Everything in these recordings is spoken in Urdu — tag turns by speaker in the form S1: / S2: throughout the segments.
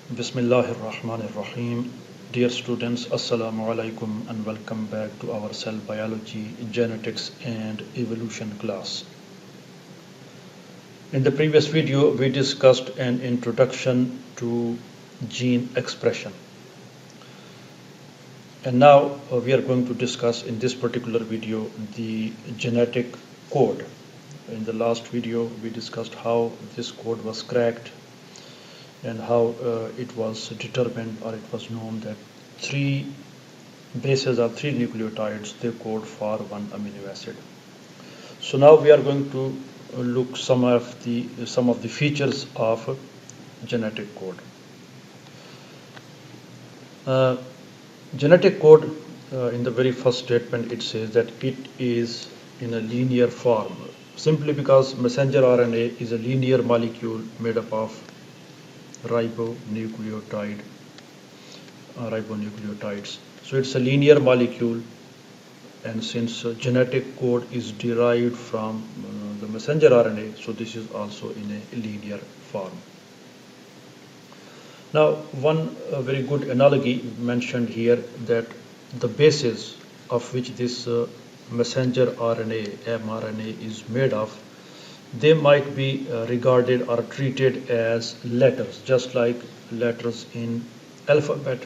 S1: Bismillahir Rahmanir Rahim. Dear students, Assalamu alaikum and welcome back to our cell biology, genetics and evolution class. In the previous video, we discussed an introduction to gene expression. And now we are going to discuss in this particular video the genetic code. In the last video, we discussed how this code was cracked and how it was determined, or it was known, that three bases or three nucleotides, they code for one amino acid. So now we are going to look some of the features of genetic code. Genetic code, in the very first statement, it says that it is in a linear form, simply because messenger RNA is a linear molecule made up of ribonucleotides. So it's a linear molecule, and since genetic code is derived from the messenger RNA, so this is also in a linear form. Now, one very good analogy mentioned here, that the bases of which this messenger RNA, mRNA, is made of, they might be regarded or treated as letters, just like letters in alphabet.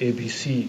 S1: ABC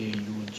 S1: AUG,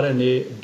S1: RNA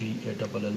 S1: BALL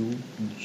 S1: U, G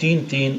S1: 3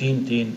S1: 3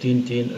S1: 3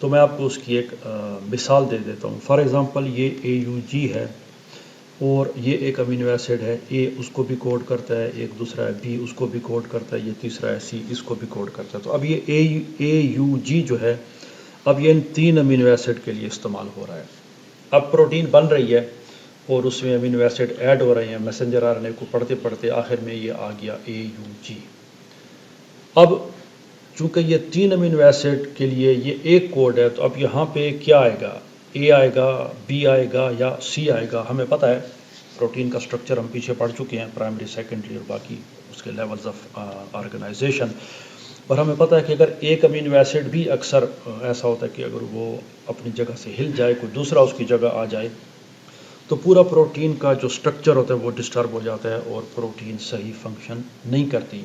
S1: تو میں آپ کو اس کی ایک مثال دے دیتا ہوں. فار ایگزامپل یہ AUG ہے اور یہ ایک امینو ایسڈ ہے, A اس کو بھی کوڈ کرتا ہے, ایک دوسرا ہے B اس کو بھی کوڈ کرتا ہے, یہ تیسرا ہے C اس کو بھی کوڈ کرتا ہے. تو اب یہ AUG جو ہے اب یہ ان 3 امینو ایسڈ کے لیے استعمال ہو رہا ہے. اب پروٹین بن رہی ہے اور اس میں امینو ایسڈ ایڈ ہو رہے ہیں, میسنجر RNA کو پڑھتے پڑھتے آخر میں یہ آ گیا AUG. اب چونکہ یہ 3 امینو ایسڈ کے لیے یہ ایک کوڈ ہے, تو اب یہاں پہ کیا آئے گا, A آئے گا, B آئے گا یا C آئے گا. ہمیں پتہ ہے پروٹین کا سٹرکچر ہم پیچھے پڑھ چکے ہیں, پرائمری سیکنڈری اور باقی اس کے لیولز آف آرگنائزیشن. اور ہمیں پتہ ہے کہ اگر ایک امینو ایسڈ بھی اکثر ایسا ہوتا ہے کہ اگر وہ اپنی جگہ سے ہل جائے, کوئی دوسرا اس کی جگہ آ جائے, تو پورا پروٹین کا جو سٹرکچر ہوتا ہے وہ ڈسٹرب ہو جاتا ہے اور پروٹین صحیح فنکشن نہیں کرتی.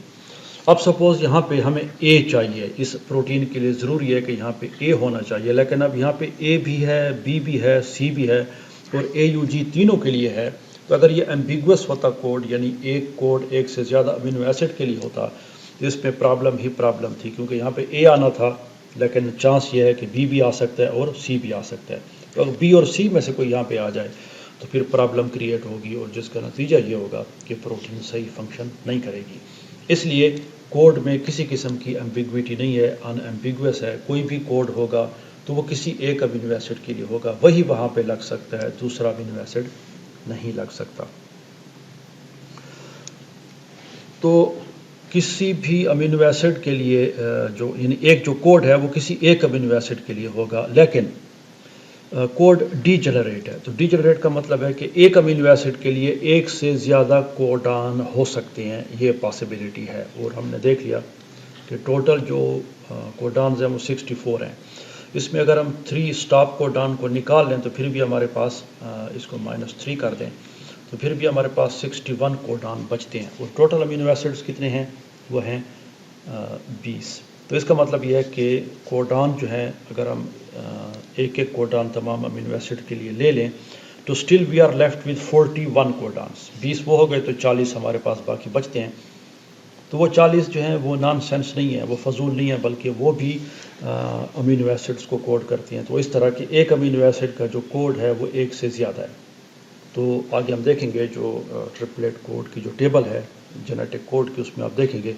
S1: اب سپوز یہاں پہ ہمیں A چاہیے, اس پروٹین کے لیے ضروری ہے کہ یہاں پہ A ہونا چاہیے, لیکن اب یہاں پہ A بھی ہے, B بھی ہے, C بھی ہے اور AUG تینوں کے لیے ہے. تو اگر یہ ایمبیگوس ہوتا کوڈ, یعنی ایک کوڈ ایک سے زیادہ امینو ایسڈ کے لیے ہوتا, تو اس میں پرابلم ہی پرابلم تھی, کیونکہ یہاں پہ A آنا تھا لیکن چانس یہ ہے کہ B بھی آ سکتا ہے اور C بھی آ سکتا ہے. تو اگر B اور C میں سے کوئی یہاں پہ آ جائے تو پھر پرابلم کریٹ ہوگی, اور جس کا نتیجہ یہ ہوگا کہ پروٹین صحیح فنکشن نہیں کرے گی. اس لیے کوڈ میں کسی قسم کی ایمبیگوٹی نہیں ہے, ان ایمبیگوس ہے. کوئی بھی کوڈ ہوگا تو وہ کسی ایک امینو ایسڈ کے لیے ہوگا, وہی وہاں پہ لگ سکتا ہے, دوسرا امینو ایسڈ نہیں لگ سکتا. تو کسی بھی امینو ایسڈ کے لیے جو یعنی ایک جو کوڈ ہے وہ کسی ایک امینو ایسڈ کے لیے ہوگا, لیکن کوڈ ڈی جنریٹ ہے. تو ڈی جنریٹ کا مطلب ہے کہ ایک امینو ایسڈ کے لیے ایک سے زیادہ کوڈان ہو سکتے ہیں, یہ پاسبلٹی ہے. اور ہم نے دیکھ لیا کہ ٹوٹل جو کوڈانز ہیں وہ 64 ہیں. اس میں اگر ہم 3 اسٹاپ کوڈان کو نکال لیں تو پھر بھی ہمارے پاس اس کو -3 کر دیں تو پھر بھی ہمارے پاس 61 کوڈان بچتے ہیں. اور ٹوٹل امینو ایسڈز کتنے ہیں, وہ ہیں 20. تو اس کا مطلب یہ ہے کہ کوڈان جو ہیں اگر ہم ایک ایک کوڈان تمام امینو ایسڈ کے لیے لے لیں تو still we are left with 41 codons. 20 وہ ہو گئے تو 40 ہمارے پاس باقی بچتے ہیں. تو وہ 40 جو ہیں وہ نان سینس نہیں ہے, وہ فضول نہیں ہے, بلکہ وہ بھی امینو ایسڈز کو کوڈ کرتی ہیں. تو اس طرح کہ ایک امینو ایسڈ کا جو کوڈ ہے وہ ایک سے زیادہ ہے. تو آگے ہم دیکھیں گے جو ٹرپلیٹ کوڈ کی جو ٹیبل ہے جینیٹک کوڈ کی, اس میں آپ دیکھیں گے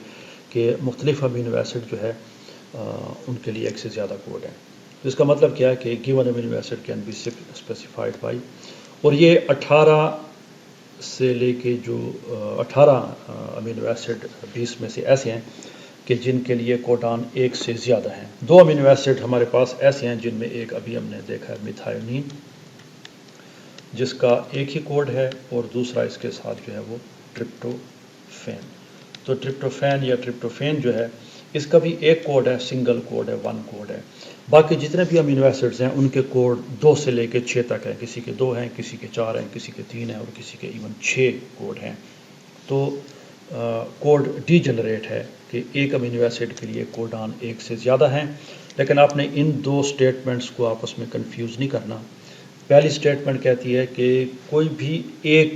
S1: کہ مختلف امینو ایسڈ جو ہے ان کے لیے ایک سے زیادہ کوڈ ہے. تو اس کا مطلب کیا ہے کہ given amino acid can be specified by, اور یہ 18 سے لے کے جو 18 امینو ایسڈ 20 میں سے ایسے ہیں کہ جن کے لیے کوڈان ایک سے زیادہ ہیں. 2 امینو ایسڈ ہمارے پاس ایسے ہیں جن میں ایک ابھی ہم نے دیکھا ہے میتھائونین, جس کا ایک ہی کوڈ ہے, اور دوسرا اس کے ساتھ جو ہے وہ ٹرپٹوفین. تو ٹرپٹوفین یا ٹرپٹوفین جو ہے اس کا بھی ایک کوڈ ہے, سنگل کوڈ ہے, 1 کوڈ ہے. باقی جتنے بھی امینو ایسڈز ہیں ان کے کوڈ 2 سے لے کے 6 تک ہیں. کسی کے 2 ہیں, کسی کے 4 ہیں, کسی کے 3 ہیں, اور کسی کے ایون 6 کوڈ ہیں. تو کوڈ ڈی جنریٹ ہے کہ ایک امینو ایسڈ کے لیے کوڈان ایک سے زیادہ ہیں, لیکن آپ نے ان 2 سٹیٹمنٹس کو آپس میں کنفیوز نہیں کرنا. پہلی سٹیٹمنٹ کہتی ہے کہ کوئی بھی ایک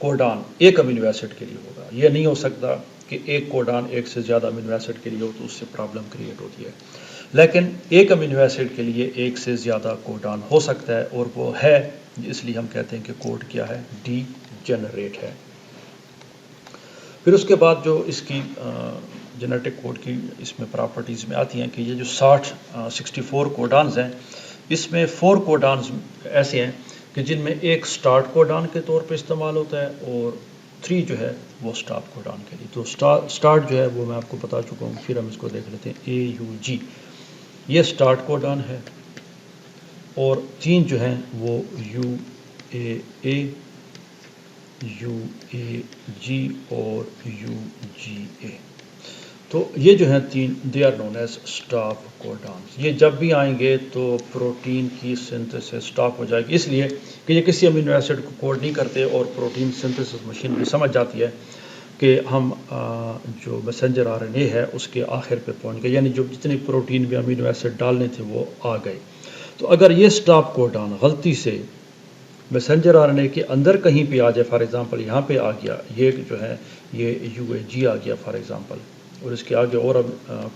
S1: کوڈان ایک امینو ایسڈ کے لیے ہوگا. یہ نہیں ہو سکتا کہ ایک کوڈان ایک سے زیادہ امینو ایسڈ کے لیے ہو, تو اس سے پرابلم کریٹ ہوتی ہے. لیکن ایک امینو ایسڈ کے لیے ایک سے زیادہ کوڈان ہو سکتا ہے, اور وہ ہے, اس لیے ہم کہتے ہیں کہ کوڈ کیا ہے, ڈی جنریٹ ہے. پھر اس کے بعد جو اس کی جینیٹک کوڈ کی اس میں پراپرٹیز میں آتی ہیں کہ یہ جو 64 کوڈانز ہیں, اس میں 4 کوڈانز ایسے ہیں کہ جن میں ایک سٹارٹ کوڈان کے طور پہ استعمال ہوتا ہے, اور 3 جو ہے وہ سٹاپ کوڈان کے لیے. تو سٹارٹ جو ہے وہ میں آپ کو بتا چکا ہوں, پھر ہم اس کو دیکھ لیتے ہیں. AUG یہ سٹارٹ کوڈان ہے, اور 3 جو ہیں وہ UAA, UAG اور UGA. تو یہ جو ہیں 3 they are known as stop codons. یہ جب بھی آئیں گے تو پروٹین کی سنتھسس سٹاپ ہو جائے گی, اس لیے کہ یہ کسی امینو ایسڈ کو کوڈ نہیں کرتے, اور پروٹین سنتھسس مشین بھی سمجھ جاتی ہے کہ ہم جو میسنجر RNA ہے اس کے آخر پہ پہنچ گئے, یعنی جو جتنے پروٹین میں امینو ایسڈ ڈالنے تھے وہ آ گئے. تو اگر یہ سٹاپ کوڈان غلطی سے میسنجر RNA کے اندر کہیں پہ آ جائے, فار ایگزامپل یہاں پہ آ گیا, یہ جو ہے یہ UAG آ گیا فار ایگزامپل, اور اس کے آگے اور اب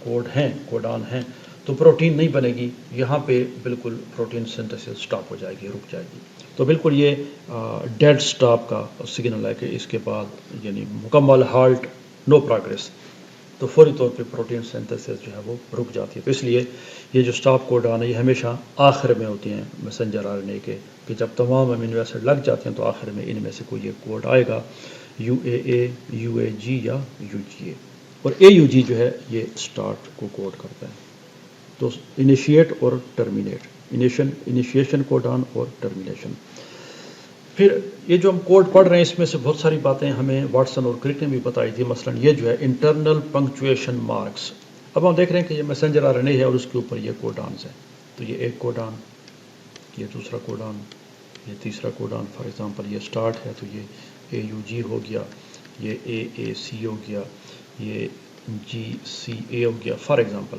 S1: کوڈان ہیں, تو پروٹین نہیں بنے گی، یہاں پہ بالکل پروٹین سنتھسس سٹاپ ہو جائے گی، رک جائے گی. تو بالکل یہ ڈیڈ سٹاپ کا سگنل ہے کہ اس کے بعد یعنی مکمل ہالٹ، نو پروگریس. تو فوری طور پہ پروٹین سنتھسس جو ہے وہ رک جاتی ہے. تو اس لیے یہ جو سٹاپ کوڈان ہے یہ ہمیشہ آخر میں ہوتی ہیں میسنجر آر این اے کے، کہ جب تمام امینو ایسڈ لگ جاتے ہیں تو آخر میں ان میں سے کوئی ایک کوڈ آئے گا، یو اے اے، یو اے جی یا یو جی اے. اور اے یو جی جو ہے یہ سٹارٹ کو کوڈ کرتا ہے. تو انیشیٹ اور ٹرمینیٹ، انیشیشن کوڈان اور ٹرمینیشن. پھر یہ جو ہم کوڈ پڑھ رہے ہیں اس میں سے بہت ساری باتیں ہمیں واٹسن اور کرک نے بھی بتائی تھی. مثلا یہ جو ہے انٹرنل پنکچویشن مارکس. اب ہم دیکھ رہے ہیں کہ یہ میسنجر آر این اے ہے اور اس کے اوپر یہ کوڈانز ہیں. تو یہ ایک کوڈان، یہ دوسرا کوڈان، یہ تیسرا کوڈان. فار ایگزامپل یہ سٹارٹ ہے تو یہ اے یو جی ہو گیا، یہ اے سی ہو گیا، یہ جی سی اے ہو گیا فار ایگزامپل.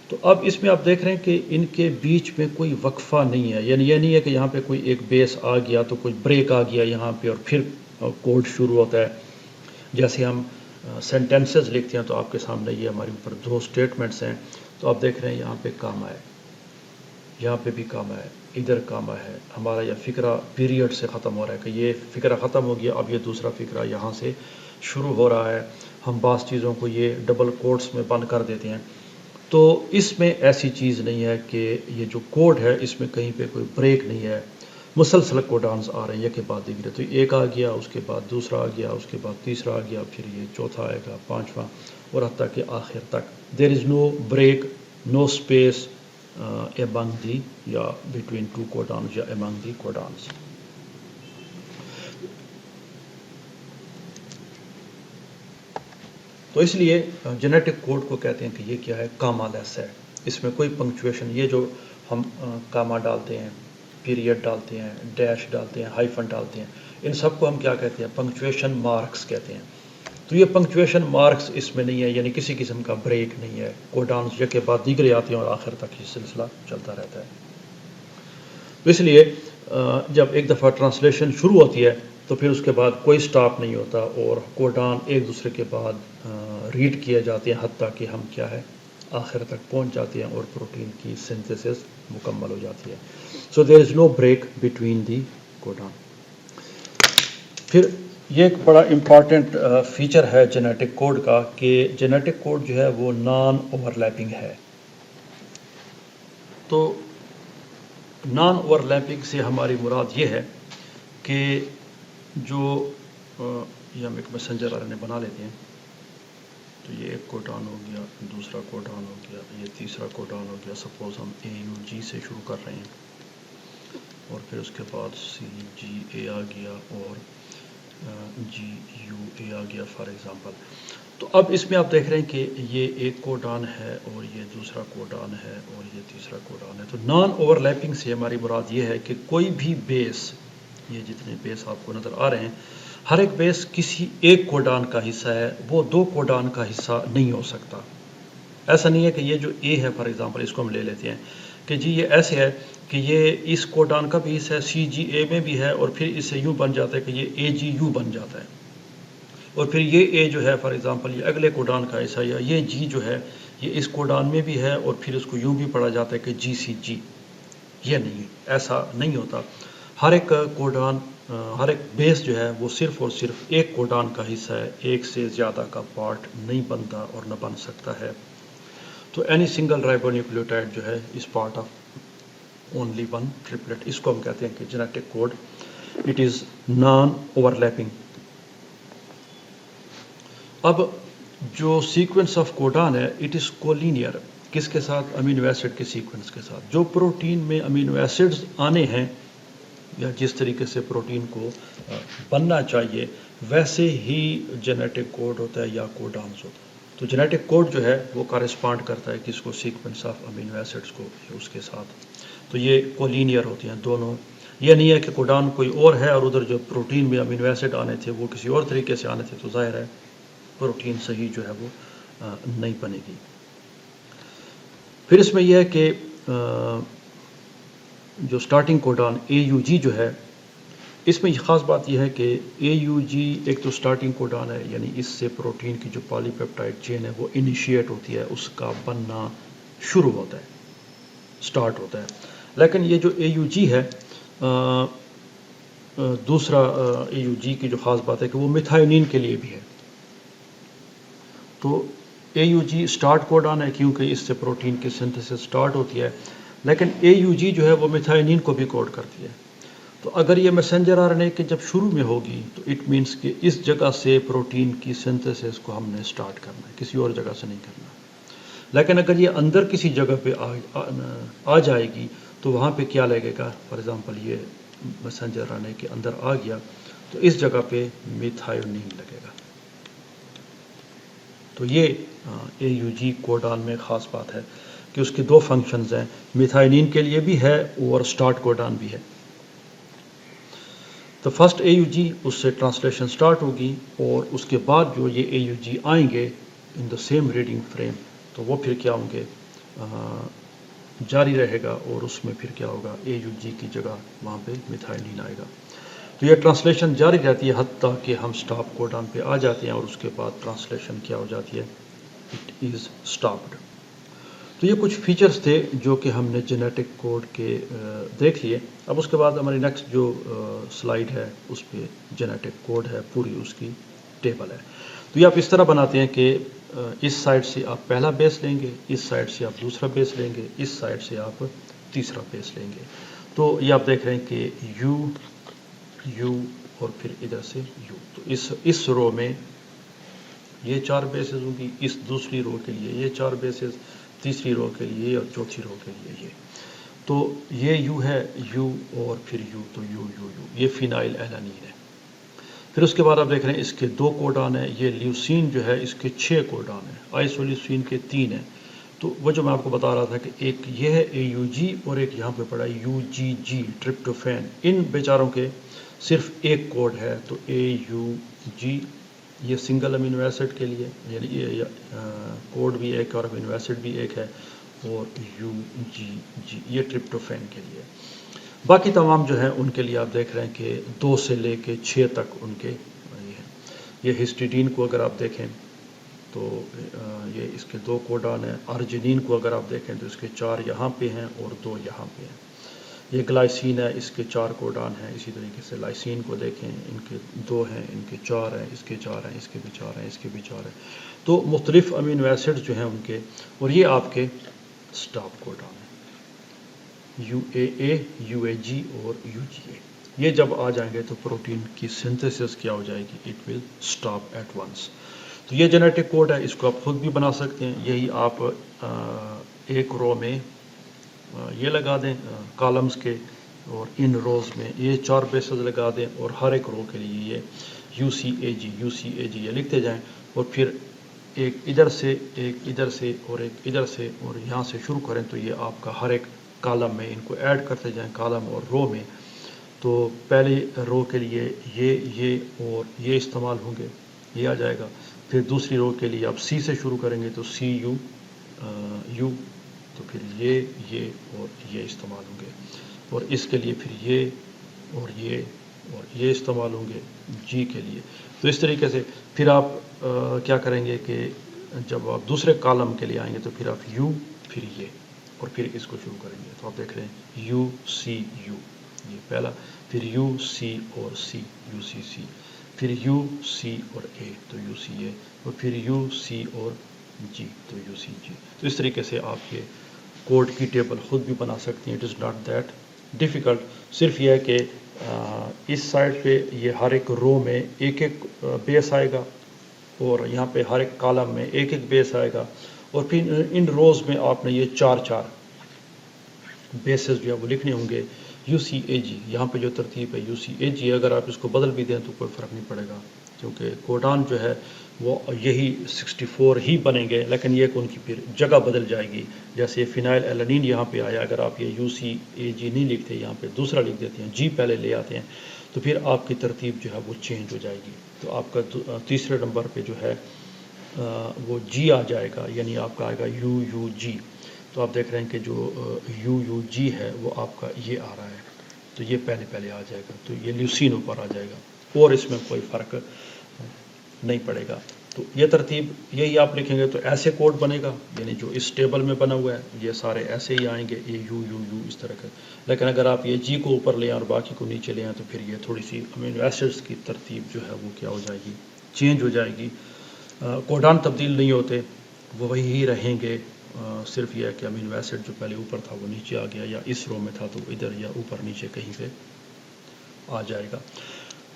S1: تو اب اس میں آپ دیکھ رہے ہیں کہ ان کے بیچ میں کوئی وقفہ نہیں ہے. یعنی یہ نہیں ہے کہ یہاں پہ کوئی ایک بیس آ گیا تو کوئی بریک آ گیا یہاں پہ اور پھر کوڈ شروع ہوتا ہے. جیسے ہم سینٹینسز لکھتے ہیں تو آپ کے سامنے یہ ہمارے اوپر دو سٹیٹمنٹس ہیں. تو آپ دیکھ رہے ہیں یہاں پہ کاما ہے، یہاں پہ بھی کاما ہے، ادھر کاما ہے. ہمارا یہ فقرہ پیریڈ سے ختم ہو رہا ہے کہ یہ فقرہ ختم ہو گیا، اب یہ دوسرا فقرہ یہاں سے شروع ہو رہا ہے. ہم بعض چیزوں کو یہ ڈبل کوٹس میں بند کر دیتے ہیں. تو اس میں ایسی چیز نہیں ہے کہ یہ جو کوڈ ہے اس میں کہیں پہ کوئی بریک نہیں ہے. مسلسل کوڈانز آ رہے ہیں ایک کے بعد دیگر. تو ایک آ گیا، اس کے بعد دوسرا آ گیا، اس کے بعد تیسرا آ گیا، پھر یہ چوتھا آئے گا، پانچواں، اور حتیٰ کہ آخر تک. دیر از نو بریک، نو اسپیس among دی یا بٹوین ٹو کوڈانز یا among دی کوڈانز. تو اس لیے جینیٹک کوڈ کو کہتے ہیں کہ یہ کیا ہے، کاما لیس ہے. اس میں کوئی پنکچویشن، یہ جو ہم کاما ڈالتے ہیں، پیریڈ ڈالتے ہیں، ڈیش ڈالتے ہیں، ہائفن ڈالتے ہیں، ان سب کو ہم کیا کہتے ہیں، پنکچویشن مارکس کہتے ہیں. تو یہ پنکچویشن مارکس اس میں نہیں ہے، یعنی کسی قسم کا بریک نہیں ہے. کوڈانز یک کے بعد دیگرے آتے ہیں اور آخر تک یہ سلسلہ چلتا رہتا ہے. تو اس لیے جب ایک دفعہ ٹرانسلیشن شروع ہوتی ہے تو پھر اس کے بعد کوئی سٹاپ نہیں ہوتا اور کوڈان ایک دوسرے کے بعد ریڈ کیے جاتے ہیں حتیٰ کہ ہم کیا ہے آخر تک پہنچ جاتے ہیں اور پروٹین کی سنتھسس مکمل ہو جاتی ہے. سو دیر از نو بریک بٹوین دی کوڈان. پھر یہ ایک بڑا امپارٹنٹ فیچر ہے جینیٹک کوڈ کا کہ جینیٹک کوڈ جو ہے وہ نان اوور لیپنگ ہے. تو نان اوور لیپنگ سے ہماری مراد یہ ہے کہ جو یہ ہم ایک میسنجر آر این اے بنا لیتے ہیں. تو یہ ایک کوڈان ہو گیا، دوسرا کوڈان ہو گیا، یہ تیسرا کوڈان ہو گیا. سپوز ہم اے یو جی سے شروع کر رہے ہیں اور پھر اس کے بعد سی جی اے آ گیا اور جی یو اے آ گیا فار ایگزامپل. تو اب اس میں آپ دیکھ رہے ہیں کہ یہ ایک کوڈان ہے اور یہ دوسرا کوڈان ہے اور یہ تیسرا کوڈان ہے. تو نان اوور لیپنگ سے ہماری مراد یہ ہے کہ کوئی بھی بیس، یہ جتنے بیس آپ کو نظر آ رہے ہیں، ہر ایک بیس کسی ایک کوڈان کا حصہ ہے، وہ دو کوڈان کا حصہ نہیں ہو سکتا. ایسا نہیں ہے کہ یہ جو اے ہے فار ایگزامپل، اس کو ہم لے لیتے ہیں کہ جی یہ ایسے ہے کہ یہ اس کوڈان کا بھی حصہ ہے، سی جی اے میں بھی ہے، اور پھر اس سے یوں بن جاتا ہے کہ یہ اے جی یو بن جاتا ہے. اور پھر یہ اے جو ہے فار ایگزامپل یہ اگلے کوڈان کا حصہ، یا یہ جی جو ہے یہ اس کوڈان میں بھی ہے اور پھر اس کو یوں بھی پڑھا جاتا ہے کہ جی سی جی. یہ نہیں، ایسا نہیں ہوتا. ہر ایک کوڈان، ہر ایک بیس جو ہے وہ صرف اور صرف ایک کوڈان کا حصہ ہے، ایک سے زیادہ کا پارٹ نہیں بنتا اور نہ بن سکتا ہے. تو اینی سنگل رائبو نیوکلیوٹائڈ جو ہے اس part of only one triplet, اس کو ہم کہتے ہیں کہ genetic code it is non overlapping. اب جو سیکوینس آف کوڈان ہے اٹ از کولینئر. کس کے ساتھ؟ امینو ایسڈ کے سیکوینس کے ساتھ. جو پروٹین میں امینو ایسڈز آنے ہیں یا جس طریقے سے پروٹین کو بننا چاہیے ویسے ہی جینیٹک کوڈ ہوتا ہے یا کوڈانز ہوتا ہے. تو جینیٹک کوڈ جو ہے وہ کارسپانڈ کرتا ہے کس کو؟ سیکوینس آف امینو ایسڈز کو اس کے ساتھ. تو یہ کولینئر ہوتے ہیں دونوں. یہ نہیں ہے کہ کوڈان کوئی اور ہے اور ادھر جو پروٹین میں امینو ایسڈ آنے تھے وہ کسی اور طریقے سے آنے تھے، تو ظاہر ہے پروٹین صحیح جو ہے وہ نہیں بنے گی. پھر اس میں یہ ہے کہ جو سٹارٹنگ کوڈان اے یو جی جو ہے اس میں خاص بات یہ ہے کہ اے یو جی ایک تو سٹارٹنگ کوڈان ہے، یعنی اس سے پروٹین کی جو پالی پیپٹائڈ چین ہے وہ انیشیٹ ہوتی ہے، اس کا بننا شروع ہوتا ہے، سٹارٹ ہوتا ہے. لیکن یہ جو اے یو جی ہے، دوسرا اے یو جی کی جو خاص بات ہے کہ وہ میتھائونین کے لیے بھی ہے. تو اے یو جی سٹارٹ کوڈان ہے کیونکہ اس سے پروٹین کی سنتھسس سٹارٹ ہوتی ہے، لیکن اے یو جی جو ہے وہ میتھائونین کو بھی کوڈ کرتی ہے. تو اگر یہ میسنجر آر این اے کے جب شروع میں ہوگی تو اٹ مینس کہ اس جگہ سے پروٹین کی سنتھسس کو ہم نے سٹارٹ کرنا ہے، کسی اور جگہ سے نہیں کرنا. لیکن اگر یہ اندر کسی جگہ پہ آ جائے گی تو وہاں پہ کیا لگے گا؟ فار ایگزامپل یہ میسنجر آر این اے کے اندر آ گیا تو اس جگہ پہ میتھائونین لگے گا. تو یہ اے یو جی کوڈان میں خاص بات ہے کہ اس کے دو فنکشنز ہیں، میتھائونین کے لیے بھی ہے اور سٹارٹ کوڈان بھی ہے. تو فرسٹ اے یو جی اس سے ٹرانسلیشن سٹارٹ ہوگی اور اس کے بعد جو یہ اے یو جی آئیں گے ان دا سیم ریڈنگ فریم تو وہ پھر کیا ہوں گے، جاری رہے گا اور اس میں پھر کیا ہوگا، اے یو جی کی جگہ وہاں پہ میتھائونین آئے گا. تو یہ ٹرانسلیشن جاری رہتی ہے حتیٰ کہ ہم سٹاپ کوڈان پہ آ جاتے ہیں اور اس کے بعد ٹرانسلیشن کیا ہو جاتی ہے، اٹ از سٹاپڈ. تو یہ کچھ فیچرز تھے جو کہ ہم نے جینیٹک کوڈ کے دیکھ لیے. اب اس کے بعد ہماری نیکسٹ جو سلائیڈ ہے اس پہ جینیٹک کوڈ ہے، پوری اس کی ٹیبل ہے. تو یہ آپ اس طرح بناتے ہیں کہ اس سائڈ سے آپ پہلا بیس لیں گے، اس سائڈ سے آپ دوسرا بیس لیں گے، اس سائڈ سے آپ تیسرا بیس لیں گے. تو یہ آپ دیکھ رہے ہیں کہ یو اور پھر ادھر سے یو. تو اس رو میں یہ 4 بیسز ہوں گی، اس دوسری رو کے لیے یہ 4 بیسز، تیسری رو کے لیے اور چوتھی رو کے لیے یہ. تو یہ یو ہے، یو اور پھر یو، تو یو یو یو یہ فینائل ایلانین ہے. پھر اس کے بعد آپ دیکھ رہے ہیں اس کے 2 کوڈان ہیں. یہ لیوسین جو ہے اس کے 6 کوڈان ہیں، آئسولیوسین کے 3 ہیں. تو وہ جو میں آپ کو بتا رہا تھا کہ ایک یہ ہے اے یو جی اور ایک یہاں پہ پڑا ہے یو جی جی ٹرپٹوفین. ان بیچاروں کے صرف ایک کوڈ ہے. تو اے یو جی یہ سنگل امینو ایسڈ کے لیے، یعنی یہ کوڈ بھی ایک اور امینو ایسڈ بھی ایک ہے، اور یو جی جی یہ ٹرپٹوفین کے لیے. باقی تمام جو ہیں ان کے لیے آپ دیکھ رہے ہیں کہ 2 سے لے کے 6 تک ان کے یہ ہیں. یہ ہسٹیڈین کو اگر آپ دیکھیں تو یہ اس کے 2 کوڈان ہیں. ارجنین کو اگر آپ دیکھیں تو اس کے 4 یہاں پہ ہیں اور 2 یہاں پہ ہیں. یہ گلائسین ہے، اس کے 4 کوڈان ہیں. اسی طریقے سے لائسین کو دیکھیں، ان کے 2 ہیں، ان کے 4 ہیں، اس کے 4 ہیں، اس کے بھی 4 ہیں، اس کے بھی 4 ہیں. تو مختلف امینو ایسڈ جو ہیں ان کے، اور یہ آپ کے سٹاپ کوڈان ہیں، یو اے، یو اے جی اور یو جی اے. یہ جب آ جائیں گے تو پروٹین کی سنتھسس کیا ہو جائے گی، it will stop at once. تو یہ جینیٹک کوڈ ہے، اس کو آپ خود بھی بنا سکتے ہیں. یہی آپ ایک رو میں یہ لگا دیں کالمز کے، اور ان روز میں یہ 4 بیسز لگا دیں، اور ہر ایک رو کے لیے یہ you C a G you سی اے جی یہ لکھتے جائیں. اور پھر ایک ادھر سے، ایک ادھر سے، اور ایک ادھر سے، اور یہاں سے شروع کریں تو یہ آپ کا ہر ایک کالم میں ان کو ایڈ کرتے جائیں، کالم اور رو میں. تو پہلی رو کے لیے یہ اور یہ استعمال ہوں گے، یہ آ جائے گا. پھر دوسری رو کے لیے آپ سی سے شروع کریں گے تو سی یو یو، تو پھر یہ اور یہ استعمال ہوں گے. اور اس کے لیے پھر یہ اور یہ استعمال ہوں گے جی کے لیے. تو اس طریقے سے پھر آپ کیا کریں گے کہ جب آپ دوسرے کالم کے لیے آئیں گے تو پھر آپ یو، پھر یہ، اور پھر اس کو شروع کریں گے. تو آپ دیکھ رہے ہیں یو سی یو یہ پہلا، پھر یو سی اور سی، یو سی سی، پھر یو سی اور اے تو یو سی اے، اور پھر یو سی اور جی تو یو سی جی. تو اس طریقے سے آپ یہ کوڈ کی ٹیبل خود بھی بنا سکتے ہیں. It is not that difficult. صرف یہ ہے کہ اس سائڈ پہ یہ ہر ایک رو میں ایک ایک بیس آئے گا، اور یہاں پہ ہر ایک کالم میں ایک ایک بیس آئے گا. اور پھر ان روز میں آپ نے یہ 4 بیسز جو ہے وہ لکھنے ہوں گے. یو سی اے جی یہاں پہ جو ترتیب ہے یو سی اے جی، اگر آپ اس کو بدل بھی دیں تو کوئی فرق نہیں پڑے گا، کیونکہ کوڈان جو ہے وہ یہی 64 ہی بنیں گے، لیکن یہ کہ ان کی پھر جگہ بدل جائے گی. جیسے یہ فینائل ایلانین یہاں پہ آیا، اگر آپ یہ یو سی اے جی نہیں لکھتے، یہاں پہ دوسرا لکھ دیتے ہیں، جی پہلے لے آتے ہیں، تو پھر آپ کی ترتیب جو ہے وہ چینج ہو جائے گی. تو آپ کا تیسرے نمبر پہ جو ہے وہ جی آ جائے گا، یعنی آپ کا آئے گا یو یو جی. تو آپ دیکھ رہے ہیں کہ جو یو یو جی ہے وہ آپ کا یہ آ رہا ہے، تو یہ پہلے آ جائے گا. تو یہ لیوسین اوپر آ جائے گا، اور اس میں کوئی فرق نہیں پڑے گا. تو یہ ترتیب یہی آپ لکھیں گے تو ایسے کوڈ بنے گا، یعنی جو اس ٹیبل میں بنا ہوا ہے یہ سارے ایسے ہی آئیں گے، اے یو یو یو اس طرح کا. لیکن اگر آپ یہ جی کو اوپر لیں اور باقی کو نیچے لے آئیں تو پھر یہ تھوڑی سی امینو ایسڈس کی ترتیب جو ہے وہ کیا ہو جائے گی، چینج ہو جائے گی. کوڈان تبدیل نہیں ہوتے، وہ وہی رہیں گے، صرف یہ ہے کہ امینو ایسڈ جو پہلے اوپر تھا وہ نیچے آ گیا، یا اس رو میں تھا تو ادھر یا اوپر نیچے کہیں پہ آ جائے گا.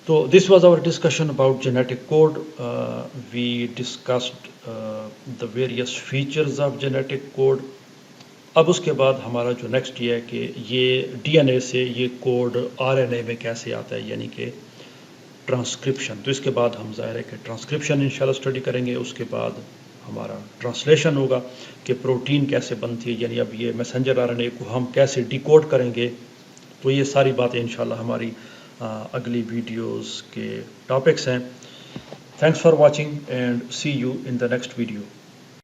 S1: So this was our discussion about genetic code. We discussed the various features of genetic code. اب اس کے بعد ہمارا جو نیکسٹ یہ ہے کہ یہ ڈی این اے سے یہ کوڈ آر این اے میں کیسے آتا ہے، یعنی کہ ٹرانسکرپشن. تو اس کے بعد ہم ظاہر ہے کہ ٹرانسکرپشن انشاءاللہ اسٹڈی کریں گے. اس کے بعد ہمارا ٹرانسلیشن ہوگا کہ پروٹین کیسے بنتی ہے، یعنی اب یہ میسنجر آر این اے کو ہم کیسے ڈیکوڈ کریں گے. تو یہ ساری باتیں انشاءاللہ ہماری اگلی ویڈیوز کے ٹاپکس ہیں. Thanks for watching and see you in the next video.